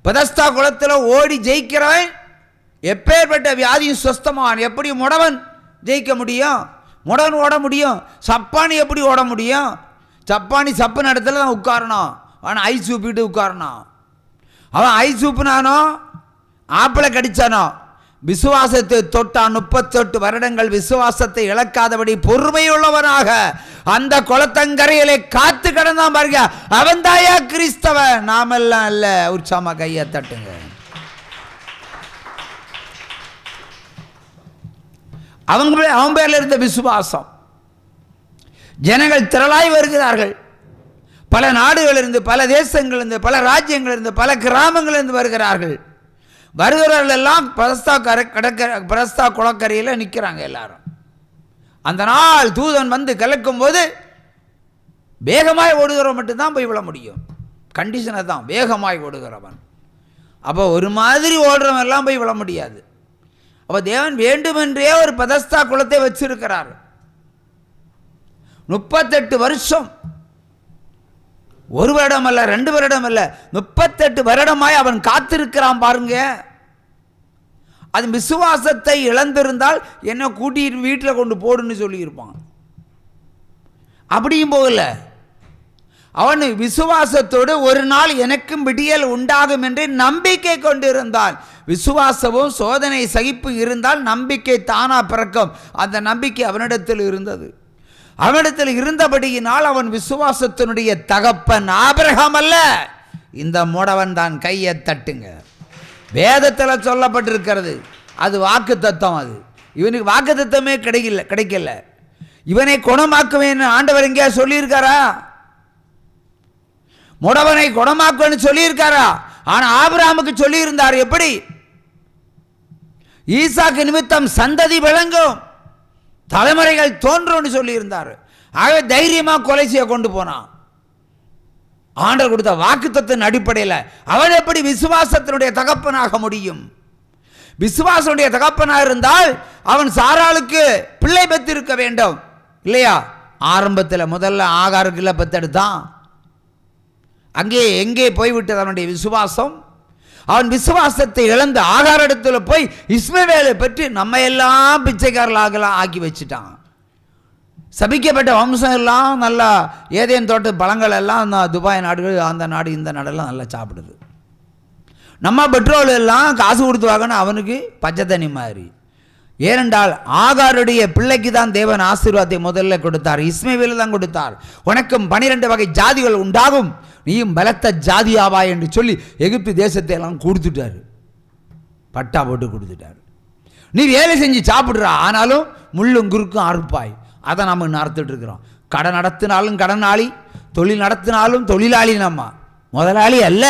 Bethesda குளத்தில் ஓடி ஜெயிக்கிறவன் எப்பேற்பட்ட வியாதியும் சுஸ்தமான். எப்படி முடவன் ஜெயிக்க முடியும்? முடவன் ஓட முடியும். சப்பானி எப்படி ஓட முடியும்? சப்பானி சப்புன இடத்துல தான் உட்காரணும். அவன் ஐஸ் சூப்பிட்டு உட்காரணும். அவன் ஐஸ் சூப்புனானோ ஆப்பிளை கடிச்சானோ விசுவாசத்தை தொட்டான். 38 வருடங்கள் விசுவாசத்தை இழக்காதபடி பொறுமையுள்ளவனாக அந்த குளத்தங்கரையிலே காத்து கிடந்தான் பாருங்க. அவன் தாயா கிறிஸ்தவன், நாமெல்லாம் அல்ல. உற்சாகமா கையை தட்டுங்க. அவன் பேர்ல இருந்த விசுவாசம். ஜனங்கள் திரளாய் வருகிறார்கள். பல நாடுகளிலிருந்து, பல தேசங்களிலிருந்து, பல ராஜ்யங்களிலிருந்து, பல கிராமங்களிலிருந்து வருகிறார்கள். வருகிறவர்கள் எல்லாம் பெதஸ்தா குளக்கரையில் நிற்கிறாங்க எல்லாரும். அந்த நாள் தூதன் வந்து கலக்கும் போது வேகமாய் ஓடுகிறவன் மட்டும்தான் போய் விழ முடியும். கண்டிஷனை தான், வேகமாய் ஓடுகிறவன். அப்போ ஒரு மாதிரி ஓடுறவன் எல்லாம் போய் விழ முடியாது. அப்போ தேவன் வேண்டுமென்றே ஒரு பெதஸ்தா குளத்தை வச்சிருக்கிறார். 38 வருஷம், ஒரு வருடம் அல்ல, 2 வருடம் அல்ல, 38 வருடமாய் அவன் காத்திருக்கிறான் பாருங்க. அது விசுவாசத்தை இழந்திருந்தால் என்ன கூட்டிட்டு வீட்டில் கொண்டு போடுன்னு சொல்லியிருப்பான். அப்படியும் போகல. அவன் விசுவாசத்தோடு ஒரு நாள் எனக்கும் விடியல் உண்டாகும் என்று நம்பிக்கை கொண்டிருந்தான். விசுவாசமும் சோதனை சகிப்பு இருந்தால் நம்பிக்கை தானா பிறக்கும். அந்த நம்பிக்கை அவனிடத்தில் இருந்தது. அவனிடத்தில் இருந்தபடியினால் அவன் விசுவாசத்தினுடைய தகப்பன். ஆபிரகாம் அல்ல, இந்த முடவன் தான். கையை தட்டுங்க. வேதத்தில் சொல்லப்பட்டிருக்கிறது. அது வாக்கு தத்துவம். அது இவனுக்கு வாக்கு தத்துவமே கிடைக்கல. இவனை குணமாக்குவேன் ஆண்டவர் எங்கேயா சொல்லியிருக்காரா? முடவனை குணமாக்குவேன்னு சொல்லியிருக்காரா? ஆனா ஆபிரகாமுக்கு சொல்லியிருந்தார். எப்படி? ஈசாக்கு நிமித்தம் சந்ததி விளங்கும், தலைமுறைகள் தோன்றும்னு சொல்லியிருந்தார். ஆகவே தைரியமா கொலை செய்ய கொண்டு போனான். ஆண்டவர் கொடுத்த வாக்குத்தத்தின் அடிப்படையில் அவன் எப்படி விசுவாசத்தினுடைய தகப்பனாக முடியும்? விசுவாசனுடைய தகப்பனாக இருந்தால் அவன் சாராளுக்கு பிள்ளை பெற்றிருக்க வேண்டும் இல்லையா? ஆரம்பத்தில் முதல்ல ஆகாருக்குள்ள பெற்றெடுத்தான். அங்கே எங்கே போய்விட்டது அவனுடைய விசுவாசம்? அவன் விசுவாசத்தை இழந்து ஆகார இடத்துல போய் இஸ்மவேலை பற்றி நம்ம எல்லாம் பிச்சைக்காரர்களாக ஆக்கி வச்சுட்டான். சபிக்கப்பட்ட வம்சம் எல்லாம் நல்லா ஏதேன் தோட்ட பழங்கள் எல்லாம் துபாய் நாடுகள், அந்த நாடு, இந்த நாடெல்லாம் நல்லா சாப்பிடுது. நம்ம பெட்ரோல் எல்லாம் காசு கொடுத்து வாங்கணும் அவனுக்கு பச்சை தண்ணி மாதிரி. ஏனென்றால் ஆகாருடைய பிள்ளைக்கு தான் தேவன் ஆசீர்வாதத்தை முதல்ல கொடுத்தார். இஸ்மவேல் தான் கொடுத்தார். உனக்கும் 12 வகை ஜாதிகள் உண்டாகும், நீயும் பலத்த ஜாதியாவா என்று சொல்லி எகிப்து தேசத்தை எல்லாம் கொடுத்துட்டாரு. பட்டா போட்டு கொடுத்துட்டாரு. நீ வேலை செஞ்சு சாப்பிடுறா, ஆனாலும் முள்ளும் குறுக்கும் அறுப்பாய். அதை நம்ம நடத்திட்டு இருக்கிறோம். கடை நடத்தினாலும் கடனாளி, தொழில் நடத்தினாலும் தொழிலாளி. நம்ம முதலாளி அல்ல.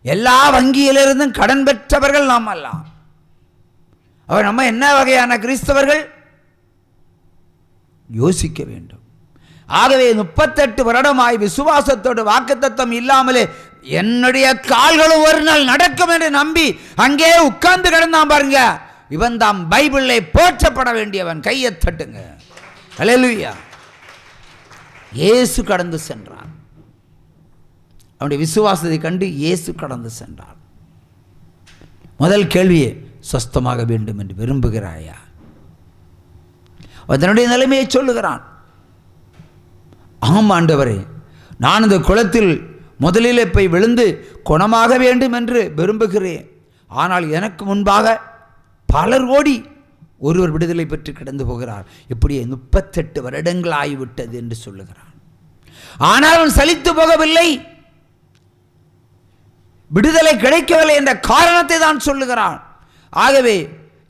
எல்லா வங்கியிலிருந்தும் கடன் பெற்றவர்கள் நாம் எல்லாம். அவர் நம்ம என்ன வகையான கிறிஸ்தவர்கள் யோசிக்க வேண்டும். ஆகவே 38 வருடமாய் விசுவாசத்தோடு வாக்குத்தத்தம் இல்லாமலே என்னுடைய கால்களும் ஒரு நாள் நடக்கும் என்று நம்பி அங்கே உட்கார்ந்து கிடந்தான் பாருங்க. இவன் தான் பைபிளை போற்றப்பட வேண்டியவன். கையை தட்டுங்க. ஹல்லேலூயா. இயேசு கடந்து சென்றான். அவனுடைய விசுவாசத்தை கண்டு இயேசு கடந்து சென்றான். முதல் கேள்வியே, சொஸ்தமாக வேண்டும் என்று விரும்புகிறாயா? அதனுடைய நிலைமையை சொல்லுகிறான். ஆம் ஆண்டவரே, நான் இந்த குளத்தில் முதலிலே போய் விழுந்து குணமாக வேண்டும் என்று விரும்புகிறேன். ஆனால் எனக்கு முன்பாக பலர் ஓடி ஒருவர் விடுதலை பெற்று கிடந்து போகிறார். இப்படியே 38 வருடங்கள் ஆகிவிட்டது என்று சொல்லுகிறான். ஆனால் அவன் சலித்து போகவில்லை. விடுதலை கிடைக்கவில்லை என்ற காரணத்தை தான் சொல்லுகிறான். ஆகவே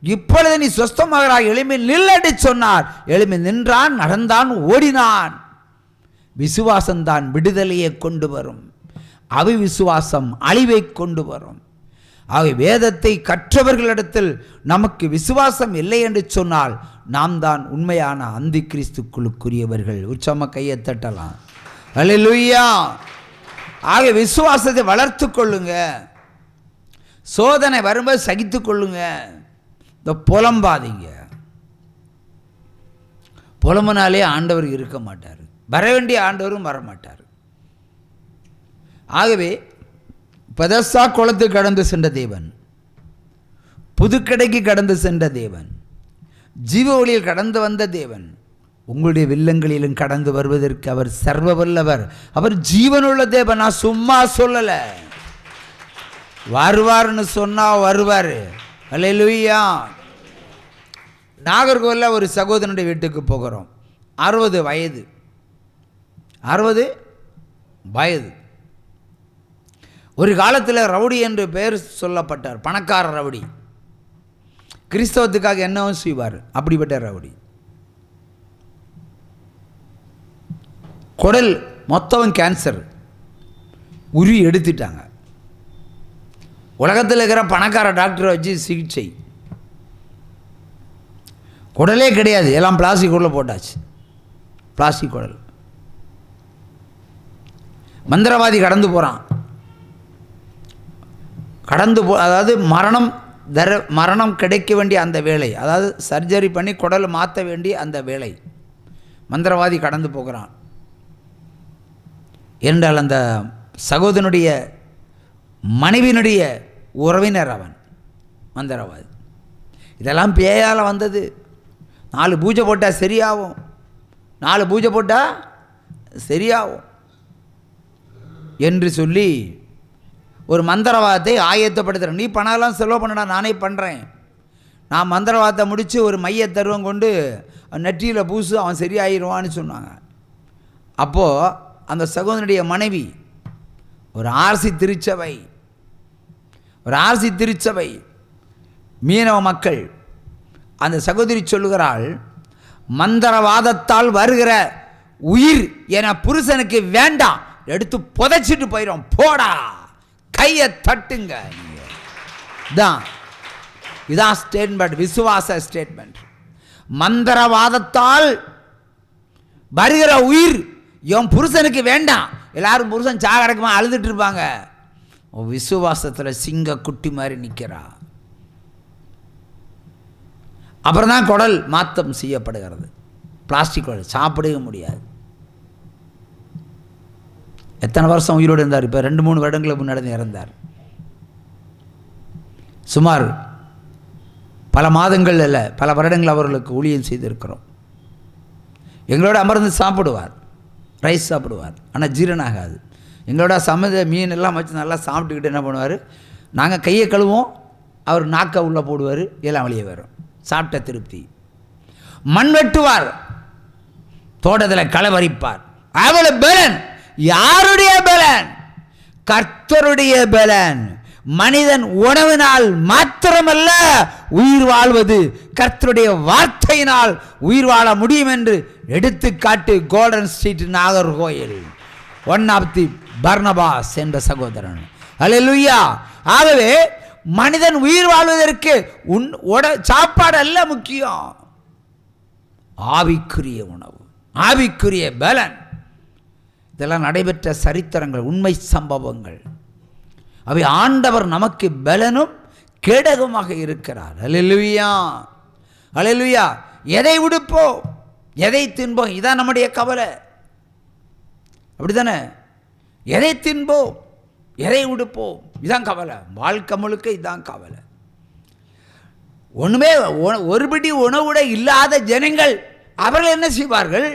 இப்பொழுது நீ சொஸ்தமாகிறாய், எளிமை நில்லடி சொன்னார். எளிமை நின்றான், நடந்தான், ஓடினான். விசுவாசம்தான் விடுதலையை கொண்டு வரும். அவிசுவாசம் அழிவை கொண்டு வரும். ஆகவே வேதத்தை கற்றவர்களிடத்தில் நமக்கு விசுவாசம் இல்லை என்று சொன்னால் நாம் தான் உண்மையான அந்தி கிறிஸ்துக்குள்ளுக்குரியவர்கள். உச்சம கையை தட்டலாம். அல்லேலூயா. ஆக விசுவாசத்தை வளர்த்து கொள்ளுங்க. சோதனை வரும்போது சகித்து கொள்ளுங்க. இந்த புலம்பாதீங்க. புலம்புனாலே ஆண்டவர் இருக்க மாட்டார். வர வேண்டிய ஆண்டவரும் வரமாட்டார். ஆகவே பெதஸ்தா குளத்து கடந்து சென்ற தேவன், புதுக்கடைக்கு கடந்து சென்ற தேவன், ஜீவ ஒளியில் கடந்து வந்த தேவன், உங்களுடைய வில்லங்களிலும் கடந்து வருவதற்கு அவர் சர்வ வல்லவர். அவர் ஜீவனுள்ள தேவன். நான் சும்மா சொல்லலை. வருவார்னு சொன்னா வருவார். அல்லேலூயா. நாகர்கோவிலில் ஒரு சகோதரனுடைய வீட்டுக்கு போகிறோம். 60 வயது. ஒரு காலத்தில் ரவுடி என்று பெயர் சொல்லப்பட்டார். பணக்கார ரவுடி. கிறிஸ்தவத்துக்காக என்னவும் செய்வார். அப்படிப்பட்ட ரவுடி. குடல் மொத்தம் கேன்சர். உரி எடுத்துட்டாங்க. உலகத்தில் இருக்கிற பணக்கார டாக்டரை வச்சு சிகிச்சை. குடலே கிடையாது, எல்லாம் பிளாஸ்டிக் குடலில் போட்டாச்சு. பிளாஸ்டிக் குடல். மந்திரவாதி கடந்து போகிறான். அதாவது மரணம் கிடைக்க வேண்டிய அந்த வேலை, அதாவது சர்ஜரி பண்ணி குடல் மாற்ற வேண்டிய அந்த வேலை, மந்திரவாதி கடந்து போகிறான் என்றால் அந்த சகோதரனுடைய மனைவியினுடைய உறவினர் அவன் மந்திரவாதி. இதெல்லாம் பேயால் வந்தது. 4 பூஜை போட்டால் சரியாகும், 4 பூஜை போட்டால் சரியாகும் என்று சொல்லி ஒரு மந்திரவாதத்தை ஆயத்தப்படுத்துகிறேன். நீ பணம்லாம் செலவு பண்ணடா, நானே பண்ணுறேன். நான் மந்திரவாதத்தை முடித்து ஒரு மைய தருவம் கொண்டு நெற்றியில் பூசு, அவன் சரியாயிருவான்னு சொன்னாங்க. அப்போது அந்த சகோதரனுடைய மனைவி ஒரு ஆர்சி திருச்சபை மீனவ மக்கள். அந்த சகோதரி சொல்லுகிறாள், மந்திரவாதத்தால் வருகிற உயிர் என புருஷனுக்கு வேண்டாம், எடுத்து புதைச்சிட்டு போயிடும், போடா, கையை தட்டுங்க. இதான் ஸ்டேட்மெண்ட், விசுவாச ஸ்டேட்மெண்ட். மந்திரவாதத்தால் வருகிற உயிர் என் புருஷனுக்கு வேண்டாம். எல்லாரும் புருஷன் சாகடக்கமாக அழுதுட்டு இருப்பாங்க. விசுவாசத்தில் சிங்க குட்டி மாதிரி நிற்கிறா. அப்புறம் தான் குடல் மாற்றம் செய்யப்படுகிறது. பிளாஸ்டிக் குடல் சாப்பிடவே முடியாது. எத்தனை வருஷம் உயிரோடு இருந்தார்? இப்போ 2-3 வருடங்களுக்கு முன்னாடி இறந்தார். சுமார் பல மாதங்கள் அல்ல, பல வருடங்கள் அவர்களுக்கு ஊழியம் செய்திருக்கிறோம். எங்களோட அமர்ந்து சாப்பிடுவார், ரைஸ் சாப்பிடுவார், ஆனால் ஜீரணம் ஆகாது. எங்களோட சமைத மீன் எல்லாம் வச்சு நல்லா சாப்பிட்டுக்கிட்டு என்ன பண்ணுவார், நாங்கள் கையை கழுவோம், அவர் நாக்கை உள்ளே போடுவார், எல்லாம் வெளியே வரும். சாப்பிட்ட திருப்தி. மண் வெட்டுவார், தோட்டத்தில் களவரிப்பார். அவ்வளவு பலன். யாருடைய பலன்? கர்த்தருடைய பலன். மனிதன் உணவினால் மாத்திரமல்ல உயிர் வாழ்வது, கர்த்தருடைய வார்த்தையினால் உயிர் வாழ முடியும் என்று எடுத்துக்காட்டு golden street Nagercoil one of the Barnabas என்ற சகோதரன். அல்லேலூயா. ஆகவே மனிதன் உயிர் வாழ்வதற்கு சாப்பாடு அல்ல முக்கியம், ஆவிக்குரிய உணவு, ஆவிக்குரிய பலன். இதெல்லாம் நடைபெற்ற சரித்திரங்கள், உண்மை சம்பவங்கள். அவை ஆண்டவர் நமக்கு பலனும் கேடகமாக இருக்கிறார். அல்லேலூயா, அல்லேலூயா. எதை உடுப்போம், எதை தின்போம், இதான் நம்முடைய கவலை. அப்படித்தானே? எதை தின்போம், எதை உடுப்போம், இதான் கவலை. வாழ்க்கை முழுக்க இதான் கவலை. ஒன்றுமே ஒருபடி உணவுட இல்லாத ஜனங்கள் அவர்கள் என்ன செய்வார்கள்?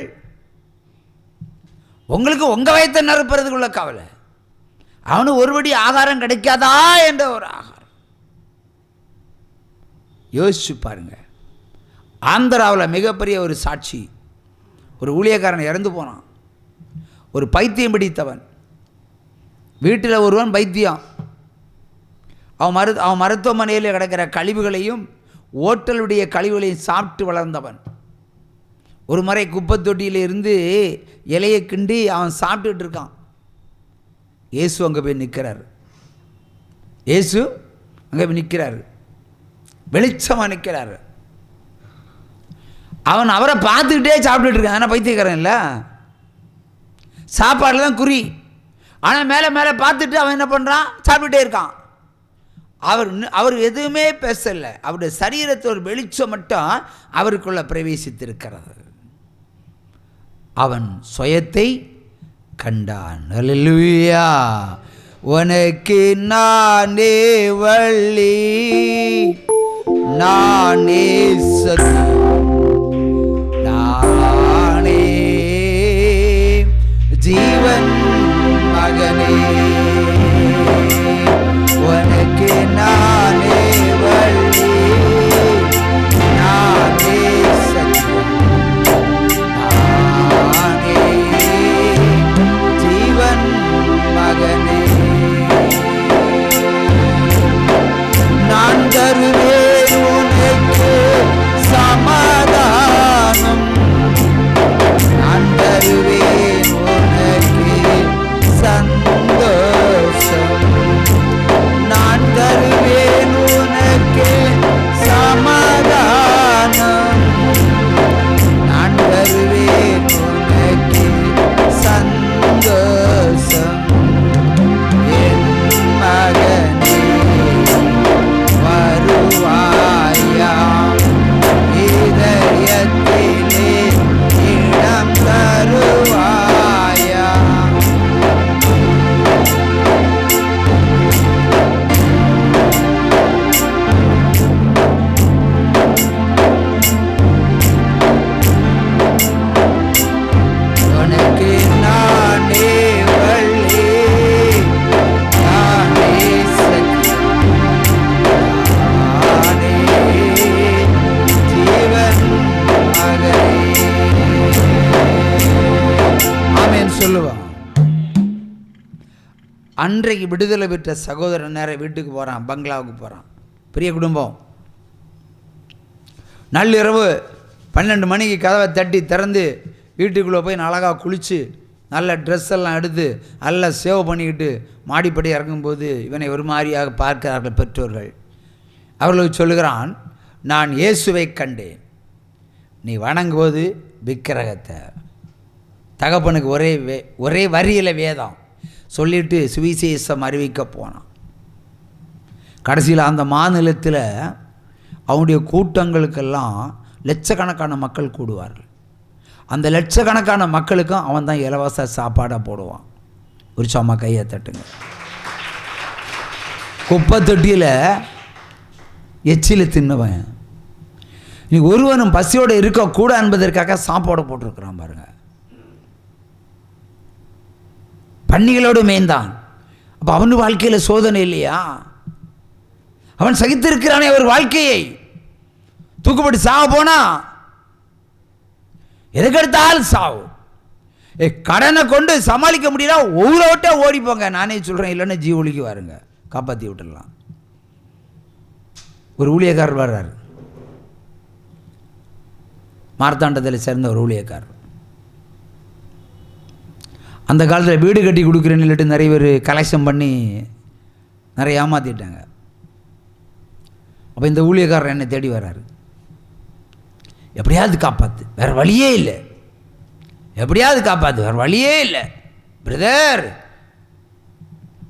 உங்களுக்கு உங்கள் வயத்தை நிரப்புறதுக்குள்ள கவலை. அவனுக்கு ஒருபடி ஆகாரம் கிடைக்காதா என்ற ஒரு ஆகாரம். யோசிச்சு பாருங்க. ஆந்திராவில் மிகப்பெரிய ஒரு சாட்சி. ஒரு ஊழியக்காரன் இறந்து போனான். ஒரு பைத்தியம் பிடித்தவன். வீட்டில் ஒருவன் பைத்தியம். அவன் மருத்துவமனையில் கிடக்கிற கழிவுகளையும் ஓட்டலுடைய கழிவுகளையும் சாப்பிட்டு வளர்ந்தவன். ஒரு முறை குப்பை தொட்டியில் இருந்து இலையை கிண்டி அவன் சாப்பிட்டுக்கிட்டு இருக்கான். இயேசு அங்கே போய் நிற்கிறார். இயேசு அங்கே போய் நிற்கிறார், வெளிச்சமாக நிற்கிறார். அவன் அவரை பார்த்துக்கிட்டே சாப்பிட்டுட்டு இருக்கான். ஆனால் பைத்தியக்காரன் இல்லை, சாப்பாடில் தான் குறி. ஆனால் மேலே மேலே பார்த்துட்டு அவன் என்ன பண்ணுறான்? சாப்பிட்டுட்டே இருக்கான். அவர் எதுவுமே பேசலை. அவருடைய சரீரத்தில் ஒரு வெளிச்சம் மட்டும் அவருக்குள்ள பிரவேசித்திருக்கிறது. அவன் சுயத்தை கண்டான். அல்லேலூயா. உனக்கு நானே வழி, நானே சத்தியம், நானே ஜீவன் மகனே. உனக்கு நானே வழி, நானே சத்தியம், நானே ஜீவன் மகனே. நான் தருவேன் உனக்கு சமாதானம், நான் தருவேன் உனக்கு சந்தோஷம், நான் தருவேன் உனக்கு சமாதானம், நான் தருவேன் உனக்கு சந்தோஷம். என் மகனே வருவாயா, இதயத்திலே இடம் தருவாயா. உனக்கு நானே வழி, நானே சத்தியம், நானே ஜீவன் மகனே. ஆமென் சொல்லுவான். அன்றைக்கு விடுதலை பெற்ற சகோதரன் நேரம் வீட்டுக்கு போகிறான், பங்களாவுக்கு போகிறான். பெரிய குடும்பம். நள்ளிரவு 12 மணிக்கு கதவை தட்டி திறந்து வீட்டுக்குள்ளே போய் அழகாக குளித்து நல்ல ட்ரெஸ் எல்லாம் எடுத்து நல்லா சேவ் பண்ணிக்கிட்டு மாடிப்படி இறங்கும்போது இவனை ஒரு மாதிரியாக பார்க்கிறார்கள் பெற்றோர்கள். அவர்களுக்கு சொல்லுகிறான், நான் இயேசுவை கண்டேன், நீ வணங்குவது விக்கிரகத்தை. தகப்பனுக்கு ஒரே வரியில் வேதம் சொல்லிட்டு சுவிசேஷம் அறிவிக்க போனான். கடைசியில் அந்த மாநிலத்தில் அவனுடைய கூட்டங்களுக்கெல்லாம் லட்சக்கணக்கான மக்கள் கூடுவார்கள். அந்த லட்சக்கணக்கான மக்களுக்கும் அவன் தான் இலவச சாப்பாடாக போடுவான். ஒரு சும்மா கையை தட்டுங்க. குப்பை தொட்டியில் எச்சில் தின்னுவன். நீ ஒருவனும் பசியோடு இருக்கக்கூடாது என்பதற்காக சாப்பாடு போட்டிருக்கிறான் பாருங்க. பன்னிகளோடு மேய்ந்தான். அப்போ அவனு வாழ்க்கையில் சோதனை இல்லையா? அவன் சகித்திருக்கிறானே ஒரு வாழ்க்கையை. தூக்குப்பட்டு சாவ போனா எதுக்கெடுத்தாலும் சாவு. கடனை கொண்டு சமாளிக்க முடியல, ஊரை விட்டே ஓடிப்போங்க. நானே சொல்கிறேன், இல்லைன்னா ஜீவொலிக்கு வாருங்க, காப்பாற்றி விட்டுடலாம். ஒரு ஊழியக்காரர் வர்றார், மார்த்தாண்டத்தில் சேர்ந்த ஒரு ஊழியக்காரர். அந்த காலத்தில் வீடு கட்டி கொடுக்குறேன்னு சொல்லிட்டு நிறைய பேர் கலெக்ஷன் பண்ணி நிறைய ஏமாற்றிட்டாங்க. அப்போ இந்த ஊழியக்காரர் என்னை தேடி வர்றாரு, எப்படியாவது காப்பாற்று, வேறு வழியே இல்லை, எப்படியாவது காப்பாற்று, வேறு வழியே இல்லை பிரதர்.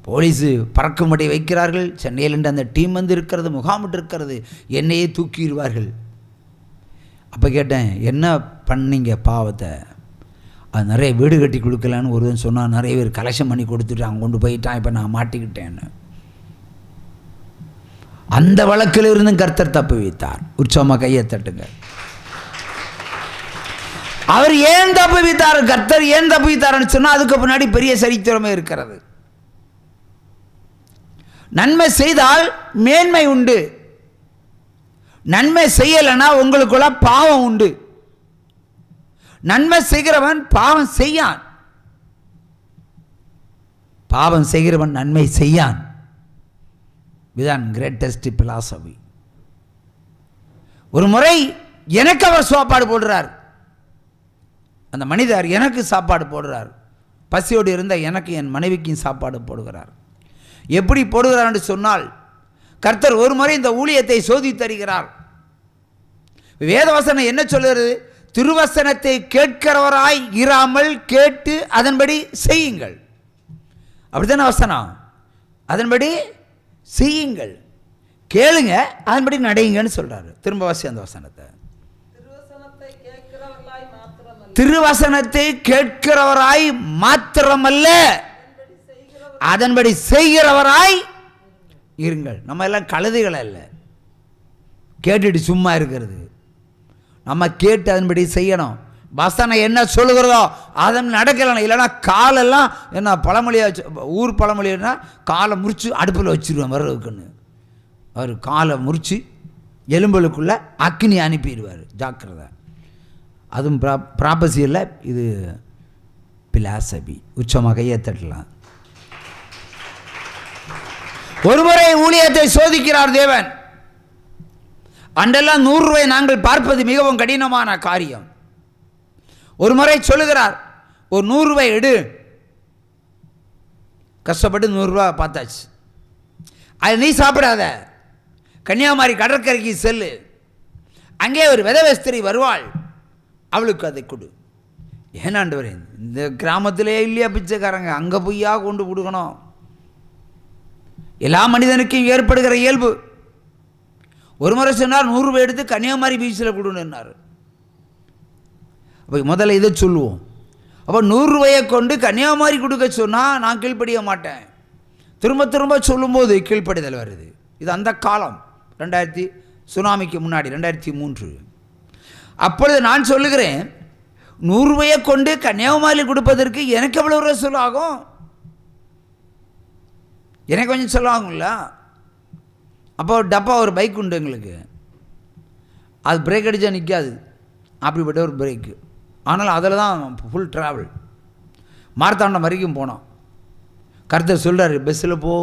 போலீஸு பறக்கும்படி வைக்கிறார்கள். சென்னையிலேருந்து அந்த டீம் வந்து இருக்கிறது, முகாமிட்டு இருக்கிறது, என்னையே தூக்கிடுவார்கள். அப்போ கேட்டேன், என்ன பண்ணீங்க பாவத்தை? அது நிறைய வீடு கட்டி கொடுக்கலான்னு ஒருவன் சொன்னால், நிறைய பேர் கலெக்ஷன் பண்ணி கொடுத்துட்டு அங்கே கொண்டு போயிட்டான், இப்போ நான் மாட்டிக்கிட்டேன்னு. அந்த வழக்கில் இருந்தும் கர்த்தர் தப்பு வைத்தார். உற்சவமாக கையை தட்டுங்க. அவர் ஏன் தப்பு வைத்தார், கர்த்தர் ஏன் தப்பு வைத்தார்னு சொன்னால் அதுக்கு பின்னாடி பெரிய சரித்திரமே இருக்கிறது. நன்மை செய்தால் மேன்மை உண்டு, நன்மை செய்யலைன்னா உங்களுக்குள்ள பாவம் உண்டு. நன்மை செய்கிறவன் பாவம் செய்யான், பாவம் செய்கிறவன் நன்மை செய்யான். இதுதான் கிரேட்டஸ்ட் பிலாசபி. ஒரு முறை எனக்கு அவர் சாப்பாடு போடுறார், அந்த மனிதர் எனக்கு சாப்பாடு போடுறார். பசியோடு இருந்த எனக்கு என் மனைவிக்கும் சாப்பாடு போடுகிறார். எப்படி போடுகிறார் என்று சொன்னால், கர்த்தர் ஒரு முறை இந்த ஊழியத்தை சோதித்து தருகிறார். வேதவசனம் என்ன சொல்கிறது? திருவசனத்தை கேட்கிறவராய் இராமல் கேட்டு அதன்படி செய்யுங்கள். அப்படித்தானே வசனம்? அதன்படி செய்யுங்கள், கேளுங்க, அதன்படி நடையுங்கன்னு சொல்றாரு. திரும்ப வாசி அந்த வசனத்தை. திருவசனத்தை கேட்கிறவராய் மாத்திரமல்ல அதன்படி செய்கிறவராய் இருங்கள். நம்ம எல்லாம் கழுதைகள் அல்ல கேட்டுட்டு சும்மா இருக்கிறது. நம்ம கேட்டு அதன்படி செய்யணும். வசனம் என்ன சொல்லுகிறதோ அதன் நடக்கலாம். இல்லைன்னா காலெல்லாம் என்ன பழமொழியாக வச்சு, ஊர் பழமொழின்னா காலை முறித்து அடுப்பில் வச்சுருவேன் வர்றதுக்குன்னு. அவர் காலை முறித்து எலும்பலுக்குள்ளே அக்னி அனுப்பிடுவார். ஜாக்கிரதை. அதுவும் ப்ராப்பசி இல்லை, இது பிலாசபி. உச்சமாக கையை தட்டலாம். ஒருமுறை ஊழியத்தை சோதிக்கிறார் தேவன். அன்றெல்லாம் 100 ரூபாய் நாங்கள் பார்ப்பது மிகவும் கடினமான காரியம். ஒரு முறை சொல்லுகிறார், ஒரு 100 ரூபாய் எடு. கஷ்டப்பட்டு 100 ரூபா பார்த்தாச்சு. அது நீ சாப்பிடாத, கன்னியாகுமரி கடற்கரைக்கு செல்லு, அங்கே ஒரு விதவஸ்திரி வருவாள், அவளுக்கு அதை கொடு. ஏனாண்டவரே, இந்த கிராமத்திலே இல்லையா பிச்சைக்காரங்க, அங்கே போய்யா கொண்டு கொடுக்கணும்? எல்லா மனிதனுக்கும் ஏற்படுகிற இயல்பு. ஒரு முறை சொன்னார், 100 ரூபாய் எடுத்து கன்னியாகுமரி பீச்சில் கொடுன்னார். அப்போ முதல்ல இதை சொல்லுவோம். அப்போ 100 ரூபாயை கொண்டு கன்னியாகுமரி கொடுக்க சொன்னால் நான் கீழ்ப்படிய மாட்டேன். திரும்ப திரும்ப சொல்லும்போது கீழ்ப்படிதல் வருது. இது அந்த காலம், 2000 சுனாமிக்கு முன்னாடி 2003. அப்பொழுது நான் சொல்லுகிறேன், 100 ரூபாயை கொண்டு கன்னியாகுமரியில் கொடுப்பதற்கு எனக்கு எவ்வளோ ரூபா சொல்லாகும்? எனக்கு கொஞ்சம் சொல்லாகுங்களா? அப்போ டப்பா ஒரு பைக் உண்டு எங்களுக்கு, அது பிரேக் அடித்தா நிற்காது, அப்படிப்பட்ட ஒரு பிரேக்கு. ஆனால் அதில் தான் ஃபுல் ட்ராவல். மார்த்தாண்டம் வரைக்கும் போனோம். கர்த்தர் சொல்கிறார், பஸ்ஸில் போ,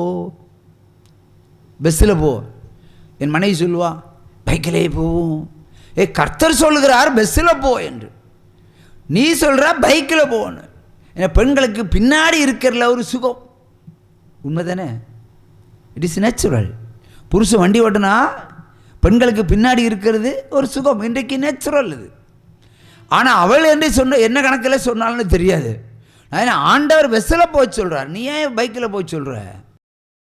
பஸ்ஸில் போ. என் மனைவி சொல்லுவா, பைக்கிலே போவோம். கர்த்தர் சொல்லுகிறார் பஸ்ஸில் போ என்று, நீ சொல்கிற பைக்கில் போன்னு. ஏன்னா பெண்களுக்கு பின்னாடி இருக்கிறல ஒரு சுகம். உண்மை தானே? It is natural. புருஷன் வண்டி ஓட்டுனா பெண்களுக்கு பின்னாடி இருக்கிறது ஒரு சுகம். இன்றைக்கு நேச்சுரல் இது. ஆனால் அவள் என்று சொன்ன என்ன கணக்கில் சொன்னாலும் தெரியாது. ஆண்டவர் பஸ்ஸில் போய் சொல்கிறார், நீ ஏன் பைக்கில் போய் சொல்கிற?